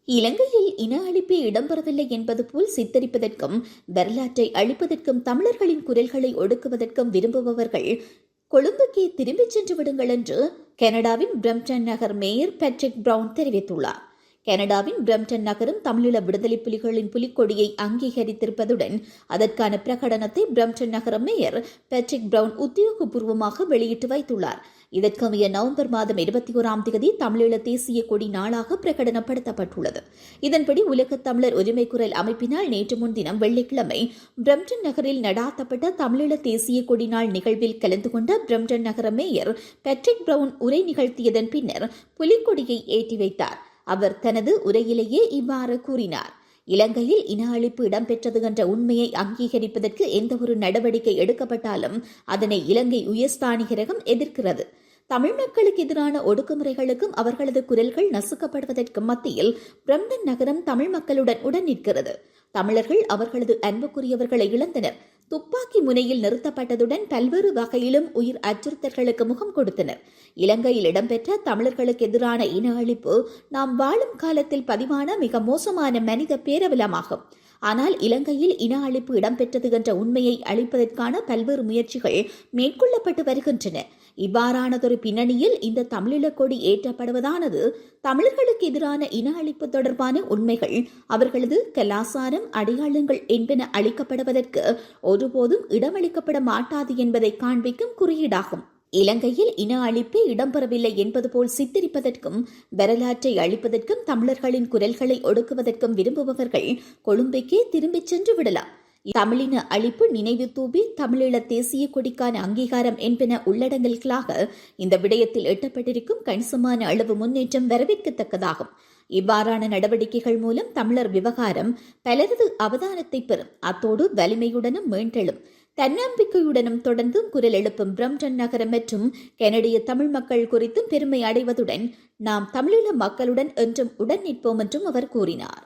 இலங்கையில் இன அழிப்பே இடம்பெறவில்லை என்பது போல் சித்தரிப்பதற்கும் வரலாற்றை அழிப்பதற்கும் தமிழர்களின் குரல்களை ஒடுக்குவதற்கும் விரும்புபவர்கள் கொழும்புக்கே திரும்பிச் சென்று விடுங்கள் என்று கனடாவின் பிரம்டன் நகர் மேயர் பேட்ரிக் பிரவுன் தெரிவித்துள்ளார். கனடாவின் பிரம்டன் நகரம் தமிழீழ விடுதலை புலிகளின் புலிக்கொடியை அங்கீகரித்திருப்பதுடன் அதற்கான பிரகடனத்தை பிரம்டன் நகர மேயர் பேட்ரிக் பிரவுன் உத்தியோகபூர்வமாக வெளியிட்டு வைத்துள்ளார். இதற்கமைய நவம்பர் மாதம் 21ஆம் தேதி தமிழீழ தேசிய கொடி நாளாக பிரகடனப்படுத்தப்பட்டுள்ளது. இதன்படி உலக தமிழர் உரிமை குரல் அமைப்பினால் நேற்று முன்தினம் வெள்ளிக்கிழமை பிரம்டன் நகரில் நடாத்தப்பட்ட தமிழீழ தேசிய கொடி நாள் நிகழ்வில் கலந்து கொண்ட பிரம்டன் நகர மேயர் பேட்ரிக் பிரவுன் உரை நிகழ்த்தியதன் பின்னர் புலிக்கொடியை ஏற்றி வைத்தார். அவர் தனது உரையிலேயே இவ்வாறு கூறினார். இலங்கையில் இன அழிப்பு இடம்பெற்றது என்ற உண்மையை அங்கீகரிப்பதற்கு எந்தவொரு நடவடிக்கை எடுக்கப்பட்டாலும் அதனை இலங்கை உயர்ஸ்தானிகரகம் எதிர்க்கிறது. தமிழ் மக்களுக்கு எதிரான ஒடுக்குமுறைகளுக்கும் அவர்களது குரல்கள் நசுக்கப்படுவதற்கும் மத்தியில் பிரம்டன் நகரம் தமிழ் மக்களுடன் உடன் நிற்கிறது. தமிழர்கள் அவர்களது அன்புக்குரியவர்களை இழந்தனர். துப்பாக்கி முனையில் நிறுத்தப்பட்டதுடன் பல்வேறு வகையிலும் உயிர் அச்சுறுத்தல்களுக்கு முகம் கொடுத்தனர். இலங்கையில் இடம்பெற்ற தமிழர்களுக்கு எதிரான இன அழிப்பு நாம் வாழும் காலத்தில் பதிவான மிக மோசமான மனித பேரவலமாகும். ஆனால் இலங்கையில் இன அழிப்பு இடம்பெற்றது என்ற உண்மையை அளிப்பதற்கான பல்வேறு முயற்சிகள் மேற்கொள்ளப்பட்டு வருகின்றன. இவ்வாறானதொரு பின்னணியில் இந்த தமிழீழ கொடி ஏற்றப்படுவதானது தமிழர்களுக்கு எதிரான இன அழிப்பு தொடர்பான உண்மைகள், அவர்களது கலாசாரம், அடையாளங்கள் என்பன அளிக்கப்படுவதற்கு ஒருபோதும் இடமளிக்கப்பட மாட்டாது என்பதை காண்பிக்கும் குறியீடாகும். இலங்கையில் இன அழிப்பே இடம்பெறவில்லை என்பது போல் சித்தரிப்பதற்கும் வரலாற்றை அழிப்பதற்கும் தமிழர்களின் குரல்களை ஒடுக்குவதற்கும் விரும்புபவர்கள் கொழும்புக்கே திரும்பிச் சென்று விடலாம். தமிழின அழிப்பு, நினைவு தூபி, தமிழீழ தேசிய கொடிக்கான அங்கீகாரம் என்பன உள்ளடங்கல்களாக இந்த விடயத்தில் எட்டப்பட்டிருக்கும் கணிசமான அளவு முன்னேற்றம் வரவேற்கத்தக்கதாகும். இவ்வாறான நடவடிக்கைகள் மூலம் தமிழர் விவகாரம் பலரது அவதானத்தை பெறும். அத்தோடு வலிமையுடனும் மீண்டெழும். தன்னம்பிக்கையுடனும் தொடர்ந்தும் குரல் எழுப்பும் பிரம்டன் நகரம் மற்றும் கனடிய தமிழ் மக்கள் குறித்தும் பெருமை அடைவதுடன் நாம் தமிழீழ மக்களுடன் என்றும் உடன் நிற்போம் என்றும் அவர் கூறினார்.